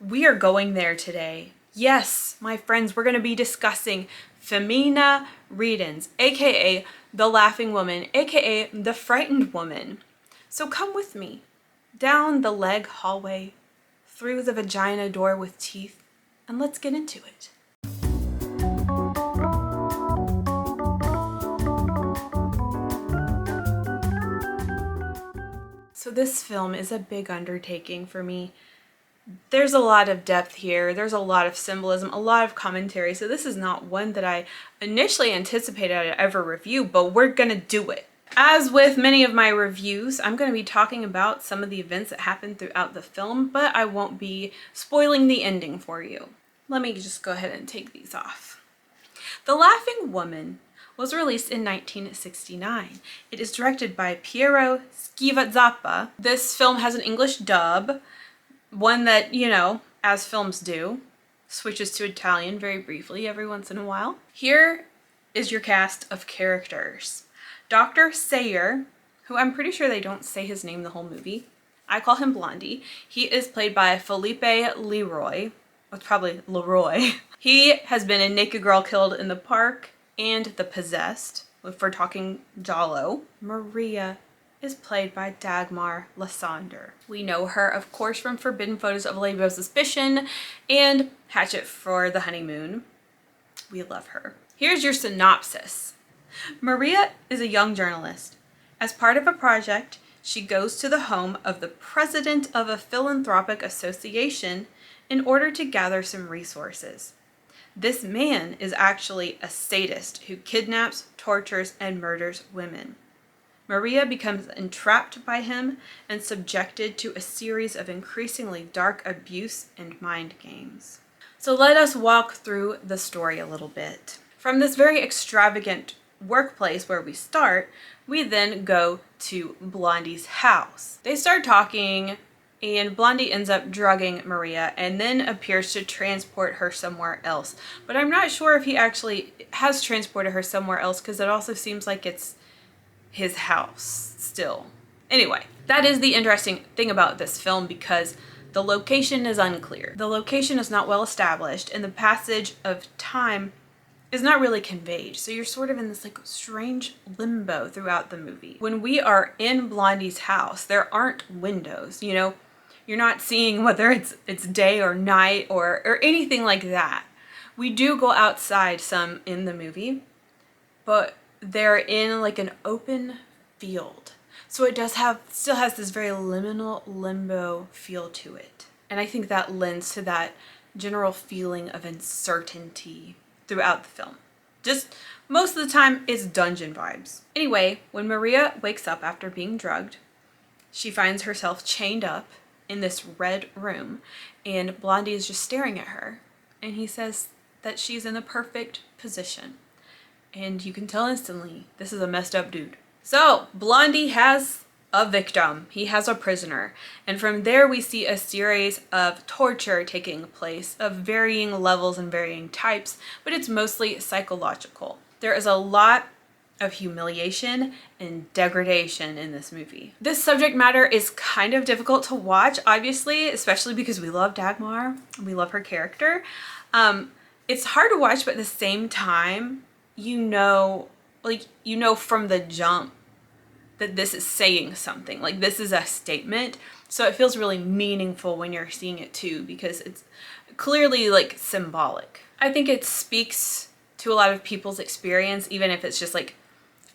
We are going there today. Yes, my friends, we're going to be discussing Femina Ridens, aka the Laughing Woman, aka the Frightened Woman. So come with me down the leg hallway, through the vagina door with teeth, and let's get into it. So this film is a big undertaking for me. There's a lot of depth here, there's a lot of symbolism, a lot of commentary, so this is not one that I initially anticipated I'd ever review, but we're gonna do it. As with many of my reviews, I'm going to be talking about some of the events that happened throughout the film, but I won't be spoiling the ending for you. Let me just go ahead and take these off. The Laughing Woman was released in 1969. It is directed by Piero Schiavazzappa. This film has an English dub, one that, you know, as films do, switches to Italian very briefly every once in a while. Here is your cast of characters. Dr. Sayer, who I'm pretty sure they don't say his name the whole movie. I call him Blondie. He is played by Felipe Leroy. It's probably Leroy. He has been in Naked Girl Killed in the Park and The Possessed, if we're talking Giallo. Maria is played by Dagmar Lassander. We know her, of course, from Forbidden Photos of Lady of Suspicion and Hatchet for the Honeymoon. We love her. Here's your synopsis. Maria is a young journalist. As part of a project, she goes to the home of the president of a philanthropic association in order to gather some resources. This man is actually a sadist who kidnaps, tortures, and murders women. Maria becomes entrapped by him and subjected to a series of increasingly dark abuse and mind games. So let us walk through the story a little bit. From this very extravagant workplace where we start, we then go to Blondie's house. They start talking and Blondie ends up drugging Maria and then appears to transport her somewhere else. But I'm not sure if he actually has transported her somewhere else because it also seems like it's his house still. Anyway, that is the interesting thing about this film because the location is unclear. The location is not well established and the passage of time is not really conveyed. So you're sort of in this like strange limbo throughout the movie. When we are in Blondie's house, there aren't windows, you know, you're not seeing whether it's day or night or anything like that. We do go outside some in the movie, but they're in like an open field. So it still has this very liminal limbo feel to it. And I think that lends to that general feeling of uncertainty throughout the film. Just most of the time it's dungeon vibes. Anyway, when Maria wakes up after being drugged, she finds herself chained up in this red room and Blondie is just staring at her and he says that she's in the perfect position. And you can tell instantly this is a messed up dude. So Blondie has a victim. He has a prisoner. And from there we see a series of torture taking place of varying levels and varying types, but it's mostly psychological. There is a lot of humiliation and degradation in this movie. This subject matter is kind of difficult to watch, obviously, especially because we love Dagmar. We love her character. It's hard to watch, but at the same time, you know from the jump that this is saying something, like this is a statement. So it feels really meaningful when you're seeing it too, because it's clearly like symbolic. I think it speaks to a lot of people's experience, even if it's just like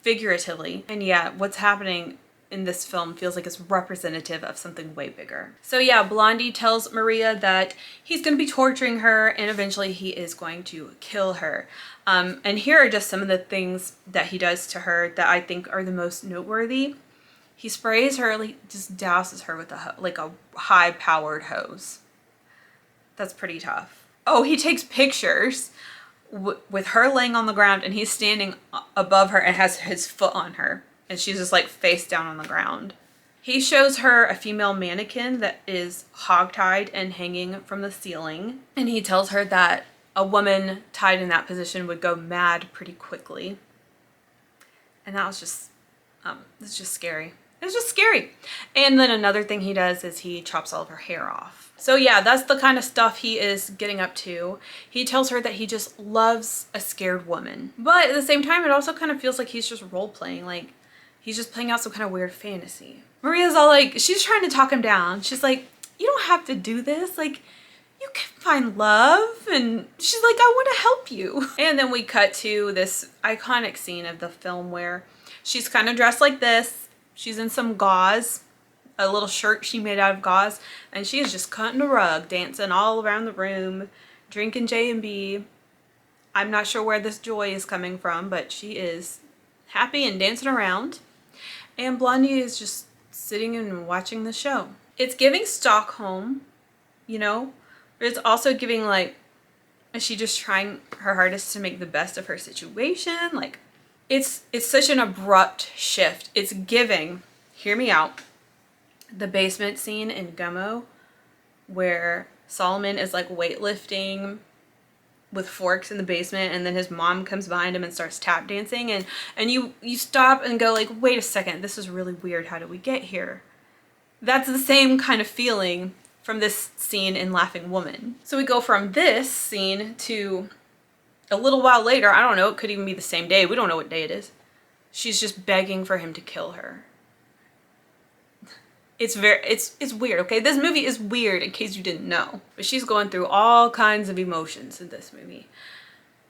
figuratively. And yeah, what's happening in this film feels like it's representative of something way bigger. So yeah, Blondie tells Maria that he's going to be torturing her and eventually he is going to kill her. And here are just some of the things that he does to her that I think are the most noteworthy. He sprays her, like just douses her with a high-powered hose. That's pretty tough. Oh, he takes pictures with her laying on the ground and he's standing above her and has his foot on her. And she's just like face down on the ground. He shows her a female mannequin that is hogtied and hanging from the ceiling. And he tells her that a woman tied in that position would go mad pretty quickly. And that was just, it's just scary. It's just scary. And then another thing he does is he chops all of her hair off. So yeah, that's the kind of stuff he is getting up to. He tells her that he just loves a scared woman. But at the same time, it also kind of feels like he's just role-playing. Like, he's just playing out some kind of weird fantasy. Maria's all like, she's trying to talk him down. She's like, you don't have to do this. Like, you can find love. And she's like, I want to help you. And then we cut to this iconic scene of the film where she's kind of dressed like this. She's in some gauze, a little shirt she made out of gauze, and she is just cutting a rug, dancing all around the room, drinking J&B. I'm not sure where this joy is coming from, but she is happy and dancing around. And Blondie is just sitting and watching the show. It's giving Stockholm, you know, but it's also giving, like, is she just trying her hardest to make the best of her situation? Like, it's such an abrupt shift. It's giving, hear me out, the basement scene in Gummo where Solomon is like weightlifting with forks in the basement, and then his mom comes behind him and starts tap dancing, and you stop and go like, wait a second, this is really weird. How did we get here? That's the same kind of feeling from this scene in Laughing Woman. So we go from this scene to a little while later. I don't know, it could even be the same day. We don't know what day it is. She's just begging for him to kill her. It's weird, okay? This movie is weird, in case you didn't know. But she's going through all kinds of emotions in this movie.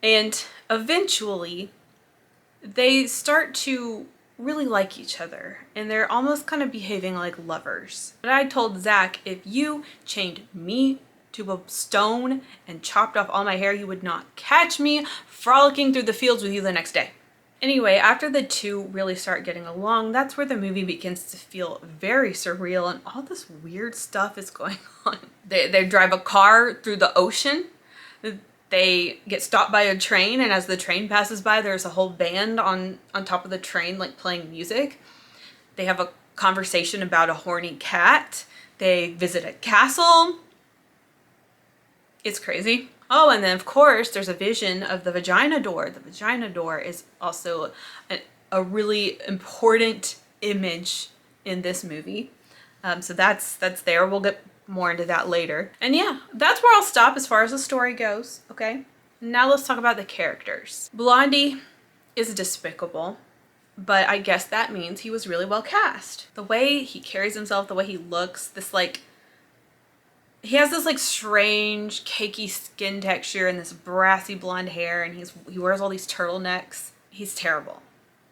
And eventually, they start to really like each other. And they're almost kind of behaving like lovers. But I told Zach, if you chained me to a stone and chopped off all my hair, you would not catch me frolicking through the fields with you the next day. Anyway, after the two really start getting along, that's where the movie begins to feel very surreal and all this weird stuff is going on. They drive a car through the ocean. They get stopped by a train, and as the train passes by, there's a whole band on top of the train, like, playing music. They have a conversation about a horny cat. They visit a castle. It's crazy. Oh, and then of course there's a vision of the vagina door. The vagina door is also a really important image in this movie. So that's there. We'll get more into that later. And yeah, that's where I'll stop as far as the story goes, okay? Now let's talk about the characters. Blondie is despicable, but I guess that means he was really well cast. The way he carries himself, the way he looks, this like, he has this like strange cakey skin texture and this brassy blonde hair, and he wears all these turtlenecks. He's terrible.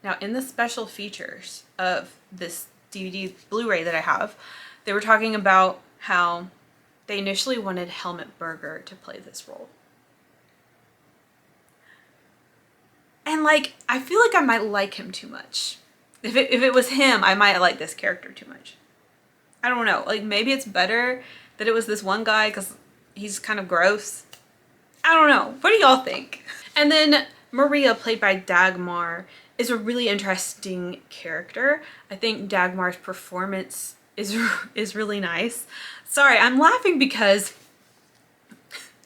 Now in the special features of this DVD Blu-ray that I have, they were talking about how they initially wanted Helmut Berger to play this role. And like, I feel like I might like him too much. If it was him, I might like this character too much. I don't know, like maybe it's better that it was this one guy because he's kind of gross. I don't know. What do y'all think? And then Maria, played by Dagmar, is a really interesting character. I think Dagmar's performance is really nice. Sorry, I'm laughing because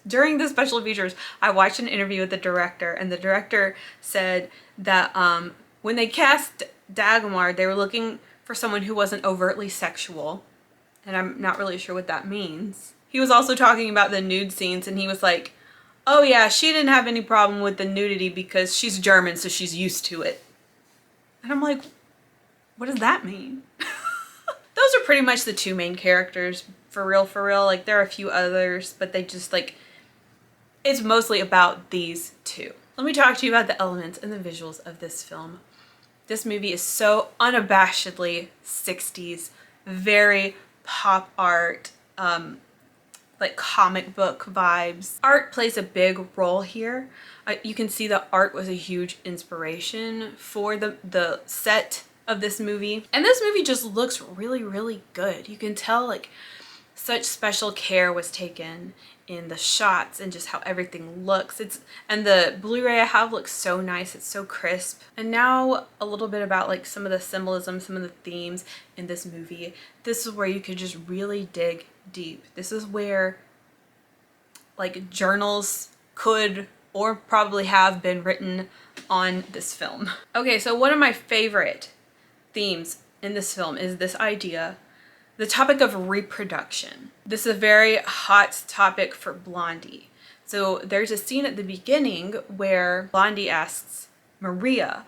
during the special features, I watched an interview with the director, and the director said that when they cast Dagmar, they were looking for someone who wasn't overtly sexual. And I'm not really sure what that means. He was also talking about the nude scenes, and he was like, oh yeah, she didn't have any problem with the nudity because she's German, so she's used to it. And I'm like, what does that mean? Those are pretty much the two main characters, for real, for real. Like, there are a few others, but they just like, it's mostly about these two. Let me talk to you about the elements and the visuals of this film. This movie is so unabashedly 60s, very pop art, like comic book vibes. Art plays a big role here. You can see that art was a huge inspiration for the set of this movie. And this movie just looks really, really good. You can tell like such special care was taken in the shots and just how everything looks. And the Blu-ray I have looks so nice. It's so crisp. And now a little bit about like some of the symbolism, some of the themes in this movie. This is where you could just really dig deep. This is where like journals could or probably have been written on this film. Okay, so one of my favorite themes in this film is this idea, the topic of reproduction. This is a very hot topic for Blondie. So there's a scene at the beginning where Blondie asks Maria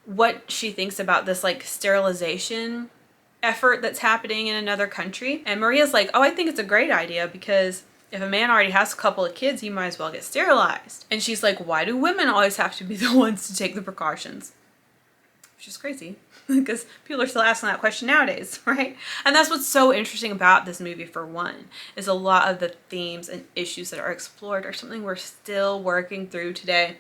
what she thinks about this like sterilization effort that's happening in another country. And Maria's like, oh, I think it's a great idea because if a man already has a couple of kids, he might as well get sterilized. And she's like, why do women always have to be the ones to take the precautions? Which is crazy because people are still asking that question nowadays, right? And that's what's so interesting about this movie, for one, is a lot of the themes and issues that are explored are something we're still working through today.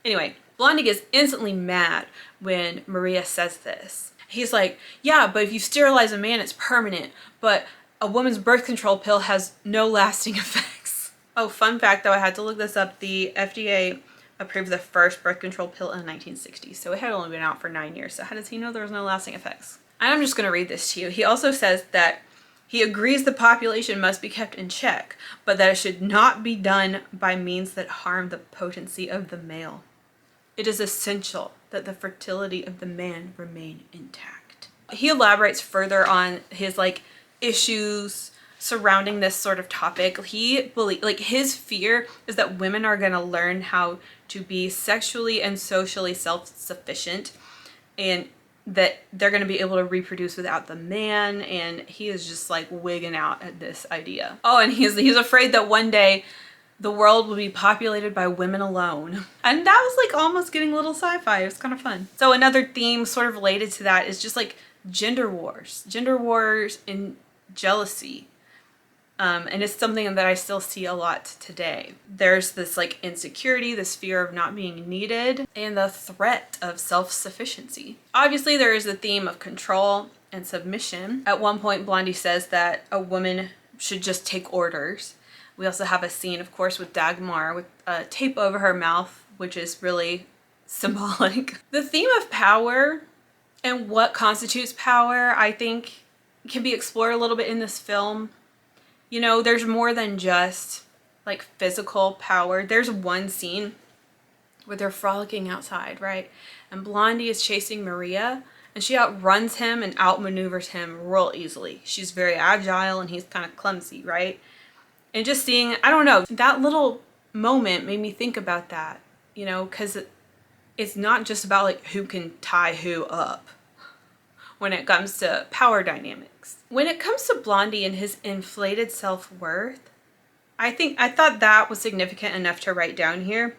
Anyway, Blondie gets instantly mad when Maria says this. He's like, yeah, but if you sterilize a man, it's permanent, but a woman's birth control pill has no lasting effects. Oh, fun fact though, I had to look this up. The FDA approved the first birth control pill in the 1960s, so it had only been out for 9 years. So how does he know there was no lasting effects? And I'm just going to read this to you. He also says that he agrees the population must be kept in check, but that it should not be done by means that harm the potency of the male. It is essential that the fertility of the man remain intact. He elaborates further on his issues surrounding this sort of topic. He believes, his fear is that women are going to learn how to be sexually and socially self-sufficient, and that they're going to be able to reproduce without the man. And he is just wigging out at this idea. Oh, and he's afraid that one day the world will be populated by women alone. And that was almost getting a little sci-fi. It was kind of fun. So another theme sort of related to that is just gender wars and jealousy. And it's something that I still see a lot today. There's this insecurity, this fear of not being needed, and the threat of self-sufficiency. Obviously, there is the theme of control and submission. At one point, Blondie says that a woman should just take orders. We also have a scene, of course, with Dagmar with a tape over her mouth, which is really symbolic. The theme of power and what constitutes power, I think, can be explored a little bit in this film. You know, there's more than just physical power. There's one scene where they're frolicking outside, right? And Blondie is chasing Maria, and she outruns him and outmaneuvers him real easily. She's very agile and he's kind of clumsy, right? And just seeing, I don't know, that little moment made me think about that, you know, because it's not just about who can tie who up when it comes to power dynamics. When it comes to Blondie and his inflated self-worth, I thought that was significant enough to write down here.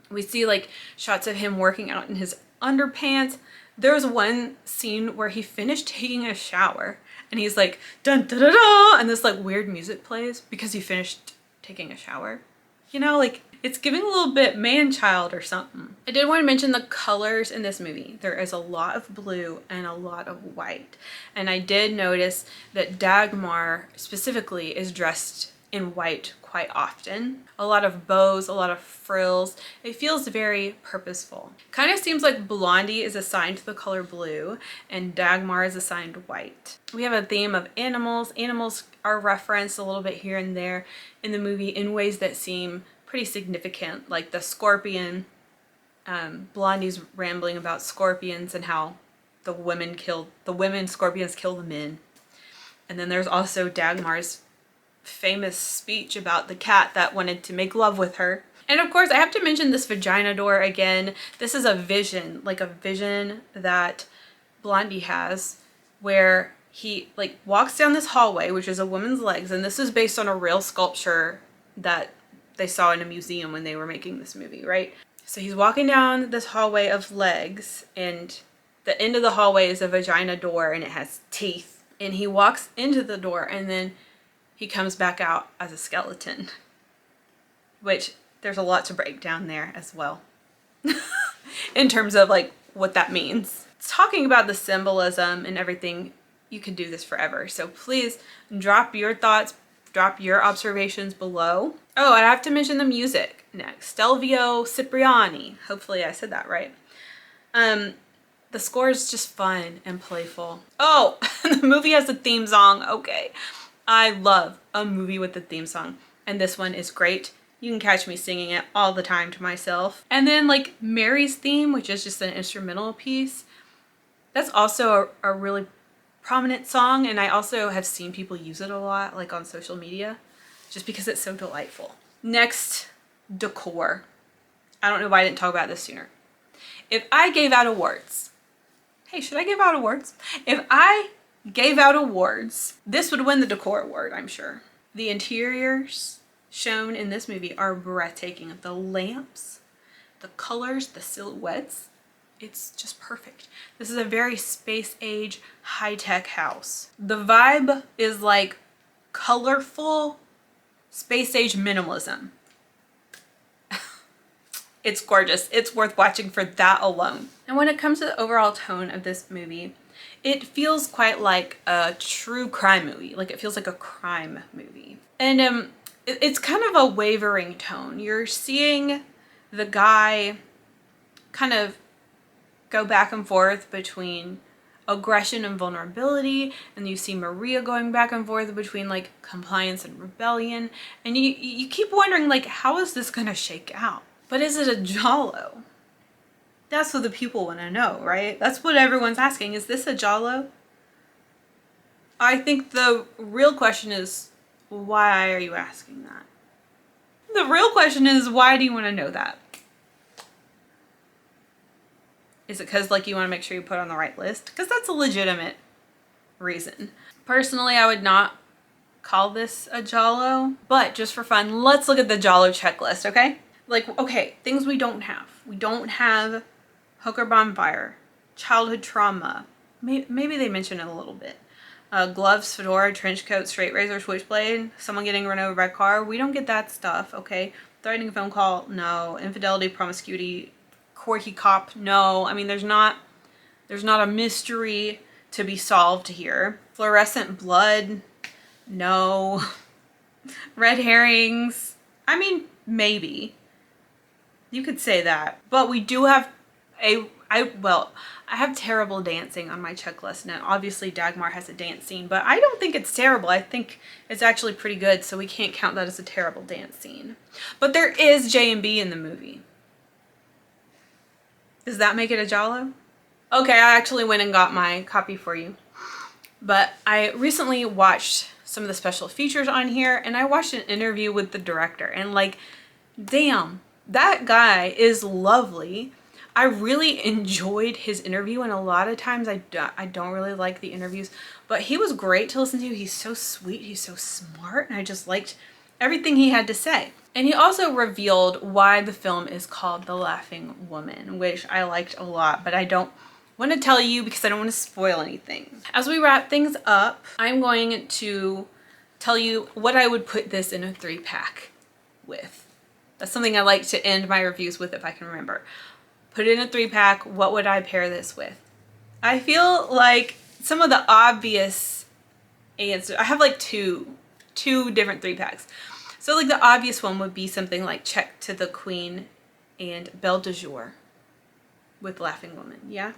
We see shots of him working out in his underpants. There was one scene where he finished taking a shower and he's like, dun da da da, and this weird music plays because he finished taking a shower. You know, it's giving a little bit man-child or something. I did want to mention the colors in this movie. There is a lot of blue and a lot of white. And I did notice that Dagmar specifically is dressed in white quite often. A lot of bows, a lot of frills. It feels very purposeful. Kind of seems like Blondie is assigned to the color blue and Dagmar is assigned white. We have a theme of animals. Animals are referenced a little bit here and there in the movie in ways that seem pretty significant, like the scorpion. Blondie's rambling about scorpions and how the women scorpions kill the men. And then there's also Dagmar's famous speech about the cat that wanted to make love with her. And of course, I have to mention this vagina door again. This is a vision, a vision that Blondie has where he walks down this hallway, which is a woman's legs. And this is based on a real sculpture that they saw in a museum when they were making this movie, right? So he's walking down this hallway of legs, and the end of the hallway is a vagina door and it has teeth. And he walks into the door and then he comes back out as a skeleton, which there's a lot to break down there as well in terms of what that means. It's talking about the symbolism and everything. You could do this forever. So please drop your thoughts, drop your observations below. Oh, I have to mention the music next. Stelvio Cipriani. Hopefully I said that right. The score is just fun and playful. Oh, the movie has a theme song. Okay. I love a movie with a theme song, and this one is great. You can catch me singing it all the time to myself. And then Mary's theme, which is just an instrumental piece, That's also a really prominent song, and I also have seen people use it a lot, like on social media, just because it's so delightful. Next, Decor. I don't know why I didn't talk about this sooner. If I gave out awards, hey, should I give out awards? If I gave out awards, this would win the Decor award, I'm sure. The interiors shown in this movie are breathtaking. The lamps, the colors, the silhouettes, it's just perfect. This is a very space age, high-tech house. The vibe is like colorful space age minimalism. It's gorgeous. It's worth watching for that alone. And when it comes to the overall tone of this movie, it feels quite like a true crime movie. Like it feels like a crime movie. And it's kind of a wavering tone. You're seeing the guy kind of go back and forth between aggression and vulnerability, and you see Maria going back and forth between like compliance and rebellion, and you keep wondering like, how is this gonna shake out? But is it a Giallo? That's what the people want to know, right? That's what everyone's asking. Is this a Giallo? I think the real question is, why are you asking that? The real question is, why do you want to know that? Is it because like you want to make sure you put on the right list? Because that's a legitimate reason. Personally, I would not call this a Giallo, but just for fun, let's look at the Giallo checklist, okay? Like, okay, things we don't have. We don't have hooker bonfire, childhood trauma. Maybe they mention it a little bit. Gloves, fedora, trench coat, straight razor, switchblade, someone getting run over by a car. We don't get that stuff, okay? Threatening a phone call, no. Infidelity, promiscuity, quirky cop, no. I mean, there's not a mystery to be solved here. Fluorescent blood, no. Red herrings, I mean, maybe. You could say that. But we do have I have terrible dancing on my checklist, and obviously Dagmar has a dance scene, but I don't think it's terrible. I think it's actually pretty good, so we can't count that as a terrible dance scene. But there is J&B in the movie. Does that make it a Giallo? Okay, I actually went and got my copy for you. But I recently watched some of the special features on here, and I watched an interview with the director, and like, damn, that guy is lovely. I really enjoyed his interview, and a lot of times I don't really like the interviews, but he was great to listen to. He's so sweet, he's so smart, and I just liked everything he had to say. And he also revealed why the film is called The Laughing Woman, which I liked a lot, but I don't want to tell you because I don't want to spoil anything. As we wrap things up, I'm going to tell you what I would put this in a 3-pack with. That's something I like to end my reviews with if I can remember. Put it in a 3-pack, what would I pair this with? I feel like some of the obvious answers, I have like two different 3-packs. So like the obvious one would be something like Check to the Queen and Belle de Jour with Laughing Woman, yeah?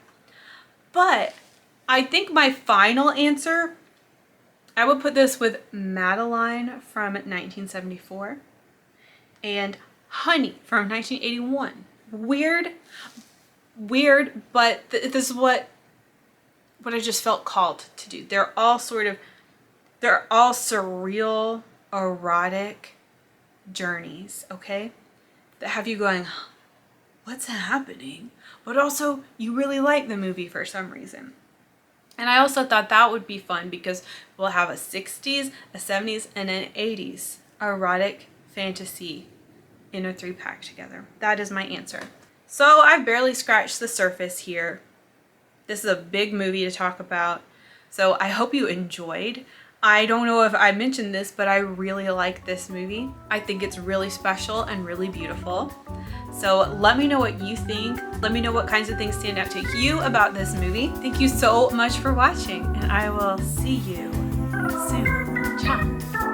But I think my final answer, I would put this with Madeline from 1974 and Honey from 1981. Weird, but this is what I just felt called to do. They're all surreal, erotic journeys, okay? That have you going, what's happening? But also, you really like the movie for some reason. And I also thought that would be fun because we'll have a 60s, a 70s, and an 80s erotic fantasy in a 3-pack together. That is my answer. So I've barely scratched the surface here. This is a big movie to talk about. So I hope you enjoyed. I don't know if I mentioned this, but I really like this movie. I think it's really special and really beautiful. So let me know what you think. Let me know what kinds of things stand out to you about this movie. Thank you so much for watching, and I will see you soon. Ciao.